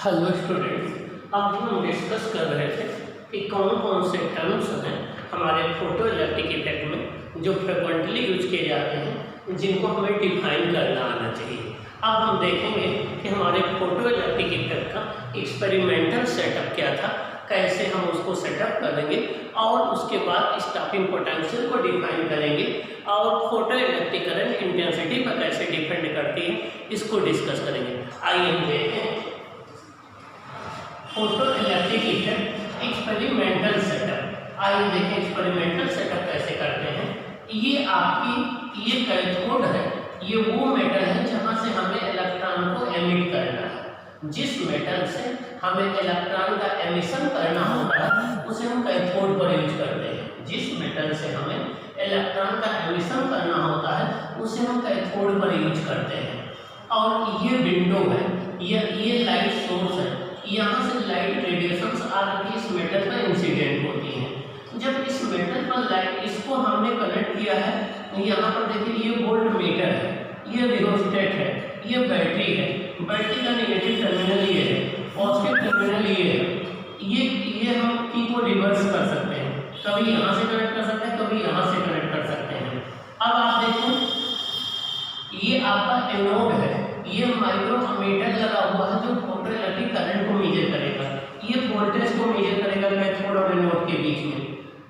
Hello students, अब हम discuss कर रहे थे कि कौन कौन से टर्म्स हैं हमारे फोटो इलेक्ट्रिक इफेक्ट में जो फ्रिक्वेंटली यूज किए जाते हैं, जिनको हमें डिफाइन करना आना चाहिए। अब हम देखेंगे कि हमारे फोटो इलेक्ट्रिक इफेक्ट का एक्सपेरिमेंटल सेटअप क्या था, कैसे हम उसको सेटअप करेंगे और उसके बाद स्टॉपिंग पोटेंशियल को डिफाइन करेंगे और फोटो इलेक्ट्रिक करंट इंटेंसिटी पर कैसे डिपेंड करती है, इसको डिस्कस करेंगे। आइए हम देखें photo electric effect experimental setup. आइए देखें एक्सपेरिमेंटल सेटअप कैसे करते हैं। ये कैथोड है, ये वो मेटल है जहां से हमें इलेक्ट्रॉन को एमिट करना है। जिस मेटल से हमें इलेक्ट्रॉन का एमिशन करना होता है उसे हम कैथोड पर यूज करते हैं। जिस मेटल से हमें इलेक्ट्रॉन का एमिशन करना होता है उसे हम कैथोड पर यूज करते हैं। और ये विंडो है, ये लाइट सोर्स है, यहाँ से लाइट रेडिएशंस आकर इस मेटल पर इंसिडेंट होती हैं। जब इस मेटल पर लाइट, इसको हमने कनेक्ट किया है, यहाँ पर देखिए ये वोल्ट मीटर है, ये रियोस्टेट है, ये बैटरी है। बैटरी का नेगेटिव टर्मिनल ये है, पॉजिटिव टर्मिनल ये है। ये हम की को रिवर्स कर सकते हैं, कभी यहाँ से कनेक्ट कर सकते हैं, कभी यहाँ से कनेक्ट कर सकते हैं। अब आप देखो ये आपका एनोड है, ये माइक्रोमीटर लगा हुआ है जो फोटो इलेक्ट्रिक करंट को मेजर करेगा, ये वोल्टेज को मेजर करेगा कैथोड और एनोड के बीच में।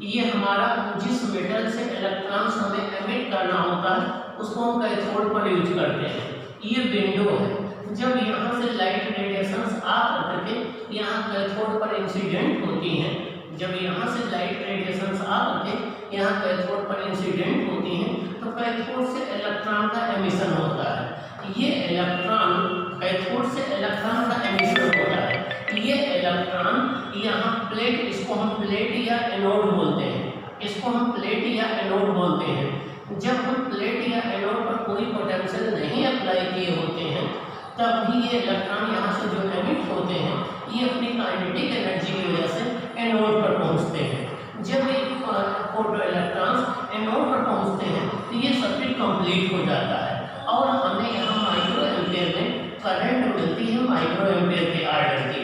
ये हमारा जिस मेटल से इलेक्ट्रॉन्स हमें एमिट करना होता है उसको हम कैथोड पर यूज करते हैं। ये विंडो है, जब यहाँ से लाइट रेडिएशंस आ करके यहाँ कैथोड पर इंसिडेंट होती हैं, जब यहाँ से लाइट रेडिएशंस आ करके यहाँ कैथोड पर इंसिडेंट होती हैं तो कैथोड से इलेक्ट्रॉन का एमिशन होता है। ये इलेक्ट्रॉन कैथोड से इलेक्ट्रॉन का एमिशन होता है। ये इलेक्ट्रॉन यहाँ प्लेट, इसको हम प्लेट या एनोड बोलते हैं, इसको हम प्लेट या एनोड बोलते हैं। जब हम प्लेट या एनोड पर कोई पोटेंशियल नहीं अप्लाई किए होते हैं तब भी ये इलेक्ट्रॉन यहाँ से जो एमिट होते हैं ये अपनी काइनेटिक एनर्जी की वजह से एनोड पर पहुँचते हैं। जब ये फोटो इलेक्ट्रॉन्स एनोड पर पहुँचते हैं तो ये सर्किट कंप्लीट हो जाता है और हमें यहाँ माइक्रो एम्पियर में करंट मिलती है, माइक्रो एम्पियर के आर्डर की।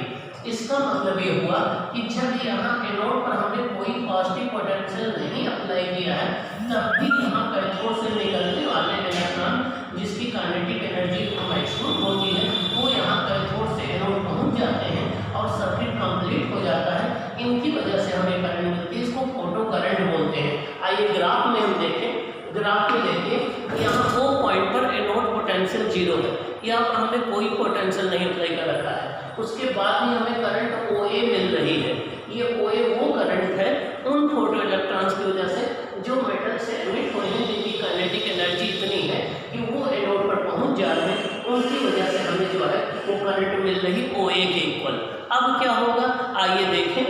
इसका मतलब ये हुआ कि जब यहाँ एनोड पर हमने कोई पॉजिटिव पोटेंशियल नहीं अप्लाई किया है तब भी यहाँ कैथोड से निकलने वाले इलेक्ट्रॉन जिसकी काइनेटिक एनर्जी मैक्सिमम होती है वो यहाँ कैथोड से एनोड पहुँच जाते हैं और सर्किट कंप्लीट हो जाता है। इनकी वजह से हमें करंट मिलती है, इसको फोटो करंट बोलते हैं। आइए ग्राफ में हम देखें, ग्राफ में देखिए यहाँ वो पॉइंट पर एनोड पोटेंशियल 0 है, यहाँ पर हमने कोई पोटेंशियल नहीं अप्लाई कर रखा है। उसके बाद भी हमें करंट OA मिल रही है। ये OA वो करंट है उन फोटो इलेक्ट्रॉन्स की वजह से जो मेटल से एमिट हो रहे हैं, जिनकी काइनेटिक एनर्जी इतनी है कि वो एनोड पर पहुंच जा रहे हैं, उनकी वजह से हमें जो है वो करंट मिल रही OA के इक्वल। अब क्या होगा आइए देखें,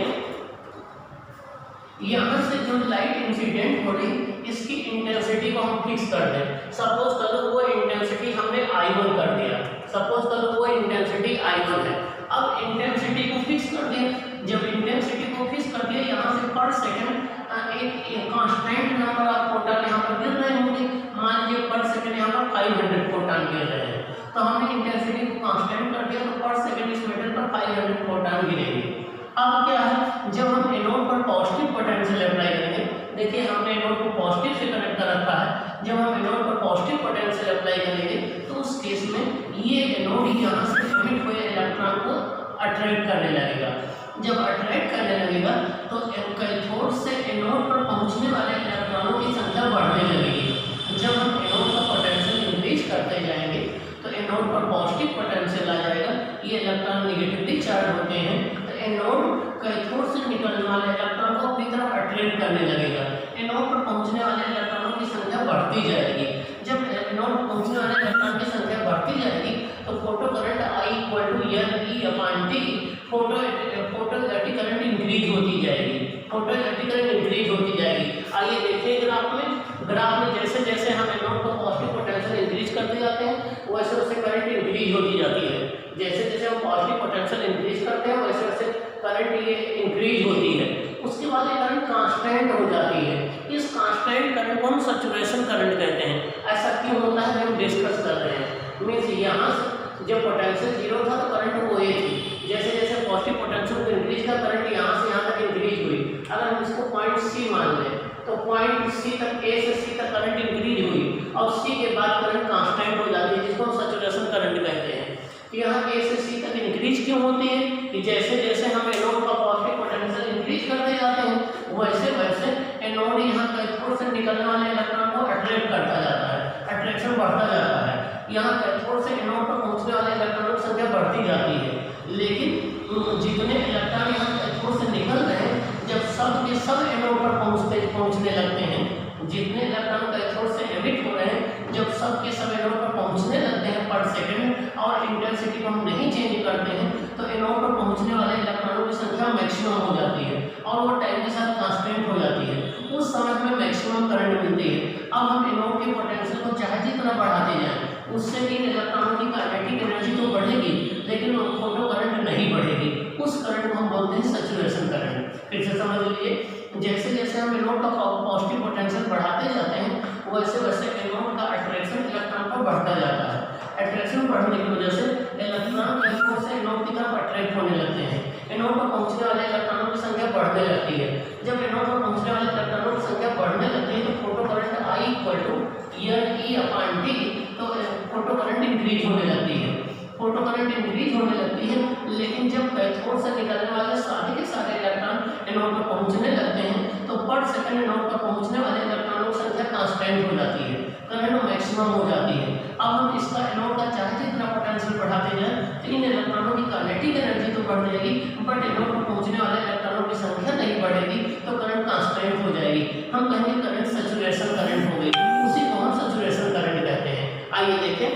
यहाँ से जो लाइट इंसिडेंट हो रही इसकी इंटेंसिटी को हम फिक्स कर दें। सपोज करो वो इंटेंसिटी हमने I1 कर दिया, सपोज करो वो इंटेंसिटी I1 है। अब इंटेंसिटी को फिक्स कर दिया, जब इंटेंसिटी को फिक्स कर दिया यहाँ से पर सेकंड एक कांस्टेंट नंबर ऑफ फोटॉन यहाँ पर गिर रहे होंगे। मान लीजिए पर सेकंड यहाँ पर 500 फोटॉन गिर रहे हैं, तो हमने इंटेंसिटी को कांस्टेंट कर दिया तो पर सेकंड इस मेटल पर 500 फोटॉन गिरेंगे। अब क्या है, जब हम एनोड पर पॉजिटिव पोटेंशियल अप्लाई करेंगे, देखिए हमने एनोड को पॉजिटिव से कनेक्ट कर रखा है, जब हम एनोड पर पॉजिटिव पोटेंशियल अप्लाई करेंगे तो उस केस में ये एनोड यहाँ से एमिट हुए इलेक्ट्रॉन को अट्रैक्ट करने लगेगा। जब अट्रैक्ट करने लगेगा तो कैथोड से एनोड पर पहुँचने वाले इलेक्ट्रॉनों की संख्या बढ़ने लगेगी। जब हम एनोड का पोटेंशियल इंक्रीज करते जाएंगे तो एनोड पर पॉजिटिव पोटेंशियल आ जाएगा, ये इलेक्ट्रॉन नेगेटिवली चार्ज होते हैं, एनोड कैथोड से निकलने वाले इलेक्ट्रॉन को अपनी तरफ अट्रैक्ट करने लगेगा। एनोड पर पहुंचने वाले इलेक्ट्रॉनों की संख्या बढ़ती जाएगी। जब एनोड पर पहुंचने वाले इलेक्ट्रॉन की संख्या बढ़ती जाएगी तो photo current I=NE/T, photo electric current increase होती जाएगी, फोटो इलेक्ट्रिक करंट इंक्रीज होती जाएगी। आइए देखिए ग्राफ में जैसे जैसे हम एनोड को पॉजिटिव पोटेंशियल इंक्रीज करते जाते हैं वैसे वैसे करंट इंक्रीज होती जाती है। जैसे जैसे हम पॉजिटिव पोटेंशियल इंक्रीज करते हैं वैसे वैसे करंट ये इंक्रीज होती है। उसके बाद ये करंट कांस्टेंट हो जाती है। इस कांस्टेंट करंट को हम सैचुरेशन करंट कहते हैं। ऐसा क्यों होता है हम डिस्कस कर रहे हैं। मीन्स यहाँ से जब पोटेंशियल 0 था तो करंट OA थी, जैसे क्यों होती है कि जैसे जैसे हम एनोड का पॉजिटिव पोटेंशियल इंक्रीज करते जाते हैं वैसे वैसे एनोड यहाँ कैथोड से निकलने वाले इलेक्ट्रॉन को अट्रैक्ट करता जाता है, अट्रैक्शन बढ़ता जाता है। यहाँ कैथोड से एनोड पर पहुँचने वाले इलेक्ट्रॉनों की संख्या बढ़ती जाती है, लेकिन जितने इलेक्ट्रॉन यहाँ कैथोड से निकल रहे हैं जब सब के सब एनोड पर पहुँचने लगते हैं, जितने इलेक्ट्रॉन कैथोड से एमिट हो रहे हैं जब सब के सब एनोड पर पहुँचने लगते हैं पर सेकंड और इंटेंसिटी को हम नहीं चेंज करते हैं तो एनोड पर पहुँचने वाले इलेक्ट्रॉनों की संख्या मैक्सिमम हो जाती है और वो टाइम के साथ कांस्टेंट हो जाती है। उस समय में मैक्सिमम करंट मिलती है। अब हम एनोड के पोटेंशियल को चाहे जितना बढ़ाते जाएं उससे इन इलेक्ट्रॉनों की काइनेटिक एनर्जी तो बढ़ेगी लेकिन फोटो करंट नहीं बढ़ेगी। उस करंट को हम बोलते हैं सैचुरेशन करंट। फिर से समझ लीजिए, जैसे जैसे हम एनोड का पॉजिटिव पोटेंशियल बढ़ाते जाते हैं वैसे वैसे एनोड का अट्रैक्शन इलेक्ट्रॉन पर बढ़ता जाता है। अट्रैक्शन बढ़ने की वजह से इलेक्ट्रॉन कैथोड से एनोड की तरफ अट्रैक्ट होने लगते हैं। एनोड पर पहुंचने वाले इलेक्ट्रॉनों की संख्या बढ़ने लगती है। जब एनोड पर पहुंचने वाले इलेक्ट्रॉनों की संख्या बढ़ने लगती है तो फोटो करंट I = NE/T, तो फोटो करंट इंक्रीज होने लगती है। फोटो करंट इंक्रीज होने लगती है, लेकिन जब कैथोड से निकलने वाले सारे के सारे इलेक्ट्रॉन एनोड पर पहुंचने लगते हैं तो पर सेकंड एनोड पर पहुंचने वाले इलेक्ट्रॉनों की संख्या कांस्टेंट हो जाती है, करंट मैक्सिमम हो जाती है। अब हम इसका एनोड का चाहे जितना पोटेंशियल बढ़ाते जाएं तो इन इलेक्ट्रॉनों की काइनेटिक एनर्जी तो बढ़ जाएगी बट एनोड पर पहुंचने वाले इलेक्ट्रॉनों की संख्या नहीं बढ़ेगी तो करंट कांस्टेंट हो जाएगी। हम कहेंगे करंट सैचुरेशन करंट हो गई, उसी को हम सैचुरेशन करंट कहते हैं। आइए देखें,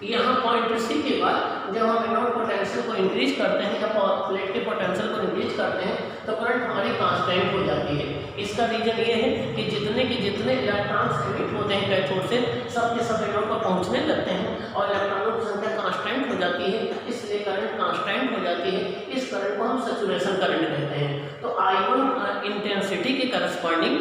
यहाँ पॉइंट सी के बाद जब हम एनोड पोटेंशियल को इंक्रीज करते हैं या प्लेट के पोटेंशियल को इंक्रीज करते हैं तो करंट हमारी कांस्टेंट हो जाती है। इसका रीजन ये है कि जितने के जितने इलेक्ट्रॉन्स एमिट होते हैं कैथोड से सब के सब एनोड पर पहुंचने लगते हैं और इलेक्ट्रॉनों की संख्या कांस्टेंट हो जाती है, इसलिए करंट कांस्टेंट हो जाती है। इस करंट को हम सैचुरेशन करंट कहते हैं। तो I1 इंटेंसिटी के करस्पॉन्डिंग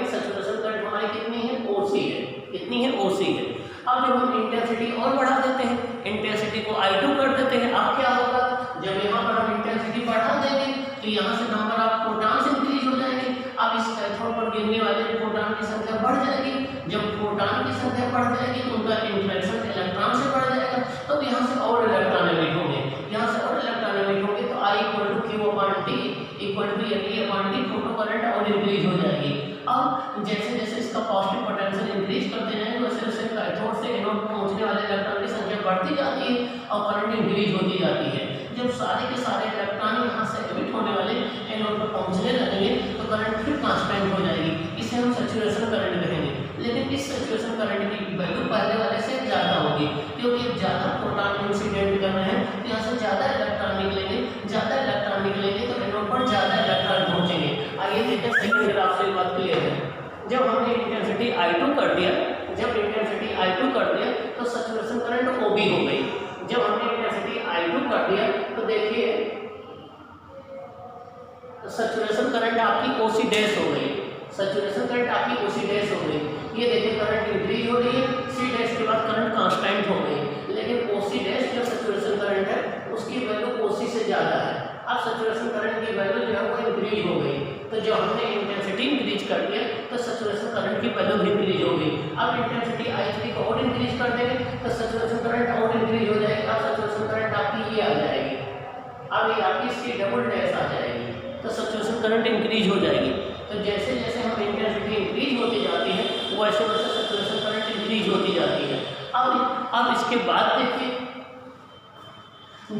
सैचुरेशन करंट हमारी कितनी है? OC है। कितनी है? OC है। अब जब हम इंटेंसिटी और बढ़ा देते हैं, इंटेंसिटी को I2 कर देते हैं, अब क्या होगा? जब यहाँ पर हम इंटेंसिटी बढ़ा देंगे तो यहाँ से नंबर ऑफ प्रोटॉन्स इंक्रीज हो जाएंगे। अब इस कैथोड पर गिरने वाले प्रोटॉन की संख्या बढ़ जाएगी। जब प्रोटॉन की संख्या बढ़ जाएगी तो उनका इंटरेक्शन इलेक्ट्रॉन से बढ़ जाएगा, तो यहाँ से और इलेक्ट्रॉन एमिट होंगे। यहाँ से और इलेक्ट्रॉन एमिट होंगे तो I = Q/T = NE/T, photo current और इंक्रीज हो जाएगी। अब जैसे जैसे इसका पॉजिटिव पोटेंशियल इंक्रीज करते जाएंगे वैसे वैसे कैथोड से एनोड पहुंचने वाले इलेक्ट्रॉन की संख्या बढ़ती जाती है और करंट इंक्रीज होती जाती है। जब सारे के सारे इलेक्ट्रॉन यहाँ से एमिट होने वाले एनोड पर पहुंचने लगेंगे तो करंट फिर कांस्टेंट हो जाएगी। इसे हम सैचुरेशन करंट कहेंगे। लेकिन इस सैचुरेशन करंट की वैल्यू पहले वाले से ज़्यादा होगी क्योंकि ज़्यादा प्रोटॉन इंसिडेंट कर रहे हैं तो यहाँ से ज़्यादा इलेक्ट्रॉन निकलेंगे। ज़्यादा इलेक्ट्रॉन निकलेंगे तो एनोड पर ज़्यादा इलेक्ट्रॉन पहुँचेंगे। आइए देखते हैं सेकंड ग्राफ से बात क्लियर है। जब हमने इंटेंसिटी I2 कर दिया, तो सैचुरेशन करंट OB हो गई। जब हमने इंटेंसिटी I2 कर दिया तो देखिए सैचुरेशन करंट आपकी OC डैश हो गई। सैचुरेशन करंट आपकी OC डैश हो गई। ये देखिए करंट इंक्रीज हो रही है, C डैश के बाद करंट कांस्टेंट हो गई। लेकिन OC डैश जो सैचुरेशन करंट है उसकी वैल्यू OC से ज़्यादा है। अब सैचुरेशन करंट की वैल्यू जो है वो इंक्रीज हो गई। तो जब हमने इंटेंसिटी इंक्रीज कर दिया तो सैचुरेशन करंट की वैल्यू भी इंक्रीज हो गई। अब इंटेंसिटी I3 को और इंक्रीज कर देंगे तो सैचुरेशन करंट और इंक्रीज हो जाएगी। अब सैचुरेशन करंट आपकी ये आ जाएगी, अब ये आपकी C" आ जाएगी, तो सैचुरेशन करंट इंक्रीज हो जाएगी। तो जैसे जैसे हम इंटेंसिटी इंक्रीज होती जाती है वैसे वैसे सैचुरेशन करंट इंक्रीज होती जाती है। अब इसके बाद देखिए,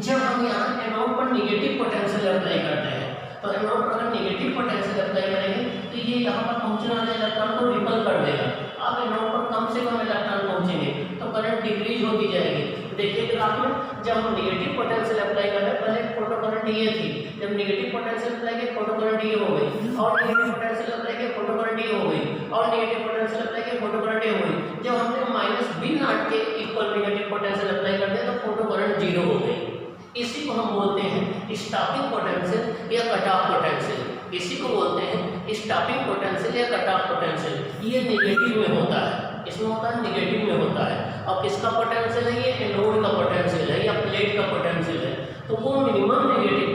जब हम यहाँ एनोड पर नेगेटिव पोटेंशियल अप्लाई करते हैं तो एनोड पर अगर नेगेटिव पोटेंशियल अप्लाई करेंगे तो ये यहाँ पर पहुँचने वाले इलेक्ट्रॉन को रिपल कर देगा। अब एनोड पर कम से कम इलेक्ट्रॉन पहुँचेंगे तो करंट डिक्रीज होती जाएगी। देखिए ग्राफ में जब हम नेगेटिव पोटेंशियल अप्लाई कर रहे हैं, पहले फोटो करंट ये थी, जब नेगेटिव पोटेंशियल अप्लाई किया फोटो करंट ये हो गई, और नेगेटिव पोटेंशियल अप्लाई किया फोटो करंट ये हो गई, और नेगेटिव पोटेंशियल अप्लाई किया फोटो करंट ये हो गई। जब हमने -V0 के इक्वल नेगेटिव पोटेंशियल अप्लाई कर दिया तो फोटो करंट 0 हो गई। इसी को हम बोलते हैं स्टॉपिंग पोटेंशियल या कट ऑफ पोटेंशियल। इसी को बोलते हैं स्टॉपिंग पोटेंशियल या कट ऑफ पोटेंशियल। ये नेगेटिव में होता है, इसमें होता है नेगेटिव में होता है। और किसका पोटेंशियल है? ये एनोड का पोटेंशियल है या प्लेट का पोटेंशियल है। तो वो मिनिमम नेगेटिव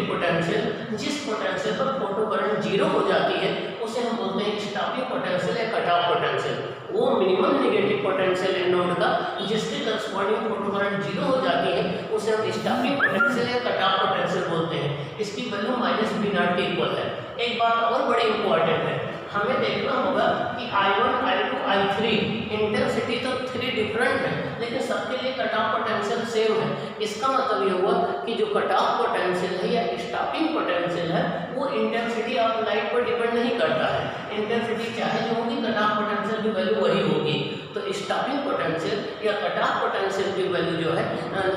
पोटेंशियल जिस पोटेंशियल पर फोटो करंट 0 हो जाती है उसे हम बोलते हैं स्टॉपिंग पोटेंशियल या कट ऑफ पोटेंशियल। वो minimum minimum negative potential anode का, जिसके करस्पॉन्डिंग फोटो करंट 0 हो जाती है, उसे हम स्टॉपिंग पोटेंशियल या कट ऑफ पोटेंशियल बोलते हैं। इसकी वैल्यू -V0 के इक्वल है। एक बात और बड़ी इंपॉर्टेंट है, हमें देखना होगा कि I1, I2, I3 इंटेंसिटी तो 3 डिफरेंट है, लेकिन सबके लिए कट ऑफ पोटेंशियल सेम है। इसका मतलब ये हुआ कि जो कट ऑफ पोटेंशियल है या स्टॉपिंग पोटेंशियल है वो इंटेंसिटी ऑफ लाइट पर डिपेंड नहीं करता है। इंटेंसिटी चाहे जो होगी, कट ऑफ पोटेंशियल की वैल्यू वही होगी। तो स्टॉपिंग पोटेंशियल या कट ऑफ पोटेंशियल की वैल्यू जो है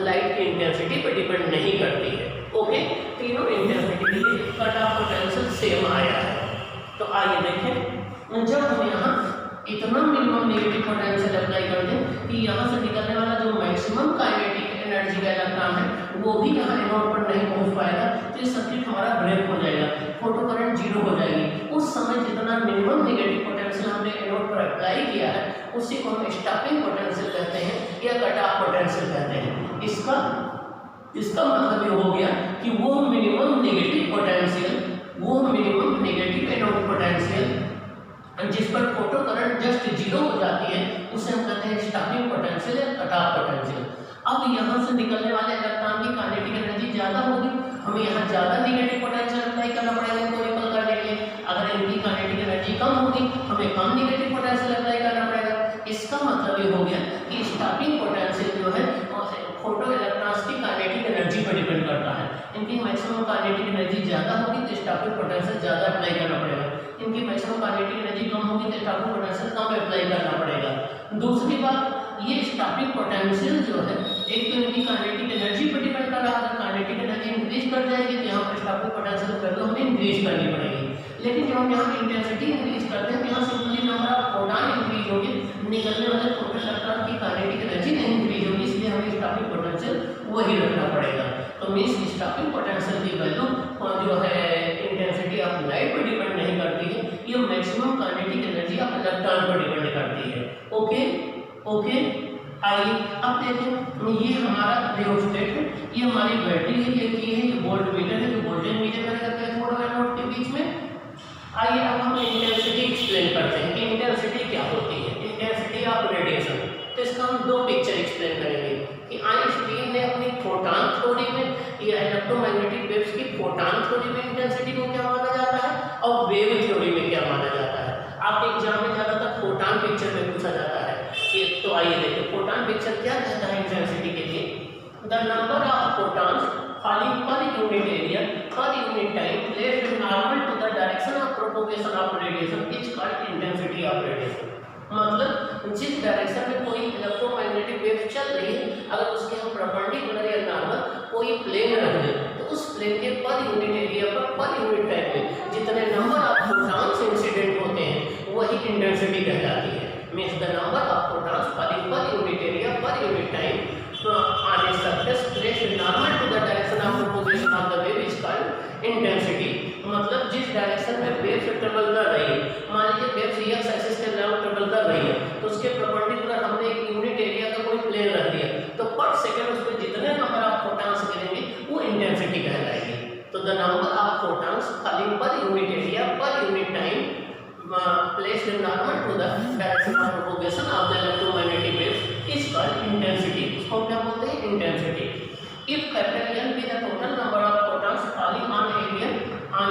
लाइट की इंटेंसिटी पर डिपेंड नहीं करती है। ओके, तीनों इंटेंसिटी के लिए कट ऑफ पोटेंशियल सेम आया है। तो आइए देखें, जब हम यहाँ इतना मिनिमम नेगेटिव पोटेंशियल अप्लाई कर दें कि यहाँ से निकलने वाला जो मैक्सिमम काइनेटिक एनर्जी का इलेक्ट्रॉन है वो भी यहाँ एनोड पर नहीं पहुँच पाएगा, तो ये सर्किट हमारा ब्रेक हो जाएगा, फोटो करंट 0 हो जाएगी। उस समय जितना मिनिमम नेगेटिव पोटेंशियल हमने एनोड पर अप्लाई किया है उसी को हम स्टॉपिंग पोटेंशियल कहते हैं या कट ऑफ पोटेंशियल कहते हैं। इसका मतलब ये हो गया कि वो मिनिमम नेगेटिव एनोड पोटेंशियल जिस पर फोटो करंट जस्ट 0 हो जाती है उसे हम कहते हैं स्टॉपिंग पोटेंशियल या कट ऑफ पोटेंशियल। अब यहाँ से निकलने वाले इलेक्ट्रॉन की काइनेटिक एनर्जी ज़्यादा होगी, हमें यहाँ ज़्यादा नेगेटिव पोटेंशियल अप्लाई करना पड़ेगा इनको रिपल करने के लिए। अगर इनकी काइनेटिक एनर्जी कम होगी, हमें कम नेगेटिव पोटेंशियल अप्लाई करना पड़ेगा। इसका मतलब ये हो गया कि स्टॉपिंग पोटेंशियल जो है फोटो इलेक्ट्रॉन्स की काइनेटिक एनर्जी पर डिपेंड करता है। इनकी मैक्सिमम काइनेटिक एनर्जी ज़्यादा होगी तो स्टॉपिंग पोटेंशियल ज़्यादा अप्लाई करना पड़ेगा। इनकी मैक्सिमम काइनेटिक एनर्जी कम होगी तो स्टॉपिंग पोटेंशियल कम अप्लाई करना पड़ेगा। दूसरी बात, ये स्टॉपिंग पोटेंशियल जो है एक तो इनकी काइनेटिक एनर्जी पर डिपेंड कर रहा है। काइनेटिक एनर्जी इंक्रीज कर जाएगी तो यहाँ पर स्टॉपिंग पोटेंशियल वैल्यू हमें इंक्रीज करनी पड़ेगी। लेकिन जब हम यहाँ इंटेंसिटी इंक्रीज करते हैं तो यहाँ simply number of photon increase होगी, निकलने वाले फोटो इलेक्ट्रॉन की काइनेटिक एनर्जी नहीं इंक्रीज होगी, इसलिए हमें स्टॉपिंग पोटेंशियल वही रखना पड़ेगा। तो मीन्स स्टॉपिंग पोटेंशियल की वैल्यू जो है इंटेंसिटी ऑफ लाइट पर डिपेंड नहीं करती है, ये maximum kinetic energy of electron पर डिपेंड करती है। ओके, आइए अब देखें, ये हमारा रियोस्टेट है, ये हमारी बैटरी है, ये की है, ये वोल्ट मीटर है जो वोल्टेज मीटर करेगा कैथोड और एनोड के बीच में। आइए अब हम इंटेंसिटी एक्सप्लेन करते हैं कि इंटेंसिटी क्या होती है, इंटेंसिटी ऑफ रेडिएशन। तो इसका हम दो पिक्चर एक्सप्लेन करेंगे कि आइंस्टीन ने अपनी फोटॉन थ्योरी में या इलेक्ट्रोमैग्नेटिक वेव्स की फोटॉन थ्योरी में इंटेंसिटी को क्या माना जाता है और वेव थ्योरी में क्या माना जाता है। आपके एग्जाम में ज़्यादातर फोटॉन पिक्चर में पूछा जाता है कि, तो आइए देखिए फोटॉन पिक्चर क्या कहता है इंटेंसिटी के लिए। The number of photons falling per unit area per unit time placed normal to the direction of propagation of radiation is called intensity of radiation। मतलब जिस डायरेक्शन में कोई इलेक्ट्रोमैग्नेटिक वेव चल रही है, अगर उसके हम परपेंडिकुलर या नॉर्मल कोई प्लेन रख दें तो उस प्लेन के per unit area per unit time में जितने नंबर ऑफ फोटॉन्स इंसिडेंट होते हैं वही इंटेंसिटी कहलाती है। Means the number of photons falling per unit area per unit time on a surface placed normal to the direction of propagation of the wave is called intensity। मतलब जिस direction में wave travel कर रही है, मान लीजिए wave x axis के around travel कर रही है, तो उसके परपेंडिकुलर हमने एक यूनिट एरिया का कोई प्लेन रख दिया, तो पर सेकंड उस पर जितने नंबर ऑफ फोटॉन्स गिरेंगे वो इंटेंसिटी कहलाएगी। तो the number of photons falling per unit area per unit time placed normal to the direction of propagation of the electromagnetic waves is called intensity। इसको क्या बोलते हैं, intensity. If capital N be the total number of photons falling on area A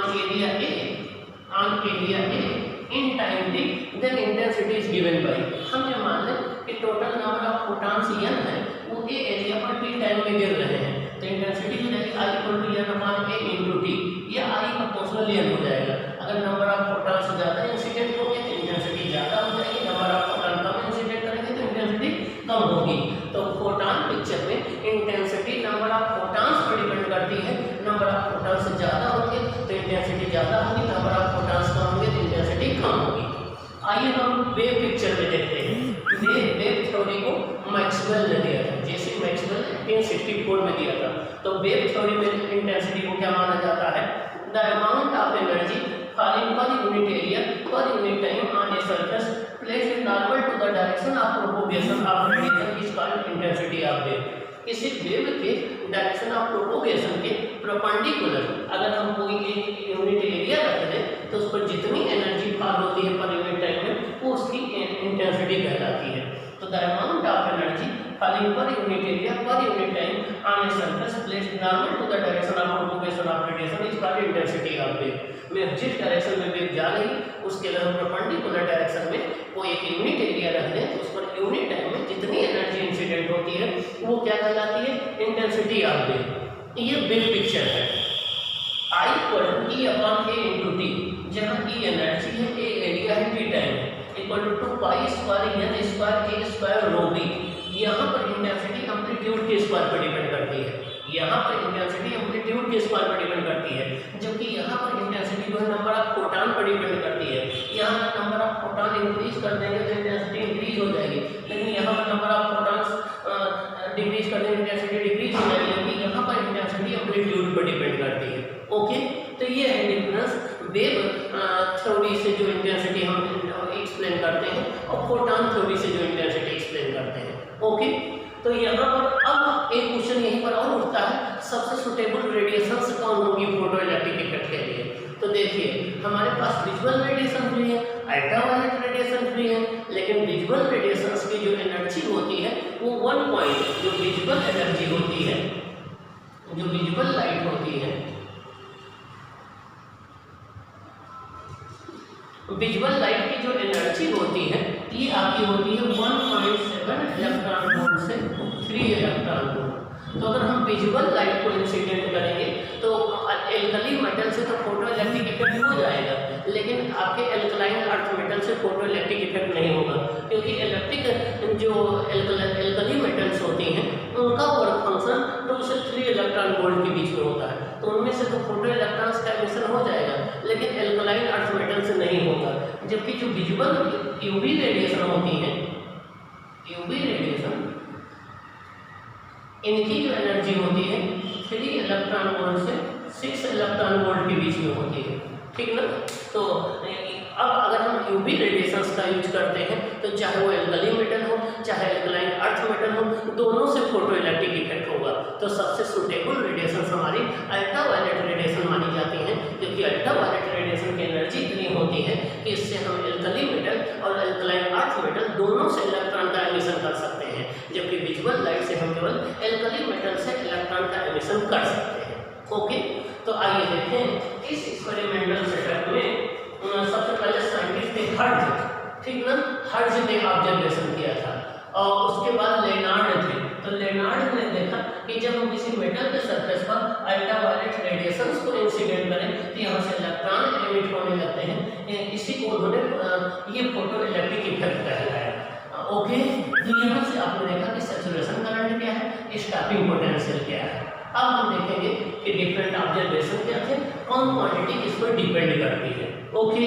in time t, then intensity is given by। हम ये मान लें कि total number of photons n है वो a एरिया पर t टाइम में गिर रहे हैं, तो इंटेंसिटी हो जाएगी I = n/a × t। ये I प्रोपोर्शनल n हो जाएगा। अगर नंबर ऑफ फोटॉन्स ज़्यादा इंसिडेंट होंगे तो इंटेंसिटी ज़्यादा हो जाएगी, number of photon come incident करेंगे तो इंटेंसिटी कम होगी। तो फोटॉन पिक्चर में intensity number of photons per depend करती है। नंबर ऑफ फोटॉन्स ज़्यादा होंगे तो इंटेंसिटी ज़्यादा होगी, नंबर ऑफ फोटॉन्स कम होंगे तो इंटेंसिटी कम होगी। आइए हम वेव पिक्चर में देखते हैं। वेव थ्योरी को मैक्सवेल ने दिया था, जैसे मैक्सवेल 1864 में दिया था। तो वेव थ्योरी में इंटेंसिटी को क्या माना जाता है, the amount of energy falling per unit area per unit time on a surface placed normal to the direction of propagation of radiation is called intensity of wave। किसी wave के direction of propagation के perpendicular अगर हम कोई unit area रख दें तो उस पर जितनी एनर्जी फॉल होती है पर यूनिट टाइम में वो उसकी इंटेंसिटी कहलाती है। तो the amount of energy falling per unit area per unit time on a surface placed normal to the direction of propagation of radiation is called intensity of wave। मैं जिस direction में wave जा रही उसके अगर हम परपेंडिकुलर डायरेक्शन में कोई एक यूनिट एरिया रख दें तो उस पर यूनिट टाइम में जितनी एनर्जी इंसिडेंट होती है वो क्या कहलाती है, इंटेंसिटी ऑफ वेव। ये बिग पिक्चर है। I = E upon A into T, जहाँ E एनर्जी है, A एरिया है, T टाइम है, equal to 2 pi square N square A square rho b. यहाँ पर इंटेंसिटी एम्पलीट्यूड के स्क्वायर पर डिपेंड करती है, यहाँ पर इंटेंसिटी एम्पलीट्यूड के स्क्वायर पर डिपेंड करती है, जबकि यहाँ पर इंटेंसिटी जो है नंबर ऑफ फोटॉन पर डिपेंड करती है। यहाँ नंबर ऑफ फोटॉन इंक्रीज कर देंगे तो इंटेंसिटी इंक्रीज हो जाएगी, लेकिन यहाँ पर नंबर ऑफ फोटॉन्स डिक्रीज कर देंगे इंटेंसिटी डिक्रीज हो जाएगी, लेकिन यहाँ पर इंटेंसिटी एम्पलीट्यूड पर डिपेंड करती है। ओके, तो ये है डिफरेंस वेव थ्योरी से जो इंटेंसिटी हम एक्सप्लेन करते हैं और फोटॉन थ्योरी से जो इंटेंसिटी एक्सप्लेन करते हैं। ओके, तो यहाँ पर अब एक क्वेश्चन यहीं पर और उठता है, सबसे सुटेबल रेडिएशंस कौन होगी फोटो इलेक्ट्रिक इफेक्ट के लिए। तो देखिए हमारे पास विजुअल रेडिएशन भी है, अल्ट्रावायलेट रेडिएशन भी है, लेकिन विजुअल रेडिएशंस की जो एनर्जी होती है वो 1 पॉइंट जो विजुअल एनर्जी होती है, जो विजुअल लाइट होती है, विजुअल लाइट की जो एनर्जी होती है ये आपकी होती है 1.7 इलेक्ट्रॉन वोल्ट से 3 इलेक्ट्रॉन वोल्ट। तो अगर हम विजुअल लाइट को इंसिडेंट करेंगे तो एल्कली मेटल से तो फोटो इलेक्ट्रिक इफेक्ट हो जाएगा, लेकिन आपके एल्कलाइन अर्थ मेटल से फोटो इलेक्ट्रिक इफेक्ट नहीं होगा, क्योंकि इलेक्ट्रिक जो एल्कली मेटल्स होती हैं उनका वर्क फंक्शन 2 से 3 इलेक्ट्रॉन वोल्ट के बीच में होता है, तो उनमें से तो फोटो इलेक्ट्रॉन्स का एमिशन हो जाएगा, लेकिन एल्कलाइन अर्थ मेटल से नहीं होगा। जबकि जो विजुअल यूवी रेडिएशन होती है, यूवी रेडिएशन इनकी जो एनर्जी होती है 3 इलेक्ट्रॉन वोल्ट से 6 इलेक्ट्रॉन वोल्ट के बीच में होती है, ठीक ना। तो अब अगर हम यूवी रेडिएशंस का यूज करते हैं तो चाहे वो एल्कली मेटल हो चाहे एल्कलाइन अर्थ मेटल हो, दोनों से फोटो इलेक्ट्रिक इफेक्ट होगा। तो सबसे सुटेबल रेडिएशंस हमारी अल्ट्रावायलेट रेडिएशन मानी जाती हैं, क्योंकि अल्ट्रावायलेट रेडिएशन की एनर्जी इतनी होती है कि इससे हम एल्कली मेटल और एल्कलाइन अर्थ मेटल दोनों से इलेक्ट्रॉन का एमिशन कर सकते हैं, जबकि विजुअल लाइट से हम केवल एल्कली मेटल से इलेक्ट्रॉन का एमिशन कर सकते हैं। ओके, तो आइए देखें इस एक्सपेरिमेंटल सेटअप में सबसे पहले साइंटिस्ट ने हर्ज, ठीक ना, हर्ज ने ऑब्जर्वेशन किया था और उसके बाद लेनार्ड थे। तो लेनार्ड ने देखा कि जब हम किसी मेटल के सरफेस पर अल्ट्रावायलेट रेडिएशंस को इंसिडेंट करें तो यहाँ से इलेक्ट्रॉन एमिट होने लगते हैं, इसी को उन्होंने ये फोटो इलेक्ट्रिक इफेक्ट कहलाया। ओके, तो यहाँ से आपने देखा कि सैचुरेशन करंट क्या है, स्टॉपिंग पोटेंशियल क्या है। अब हम देखेंगे कि डिफरेंट ऑब्जर्वेशन क्या थे, कौन क्वांटिटी इस पर डिपेंड करती है। ओके,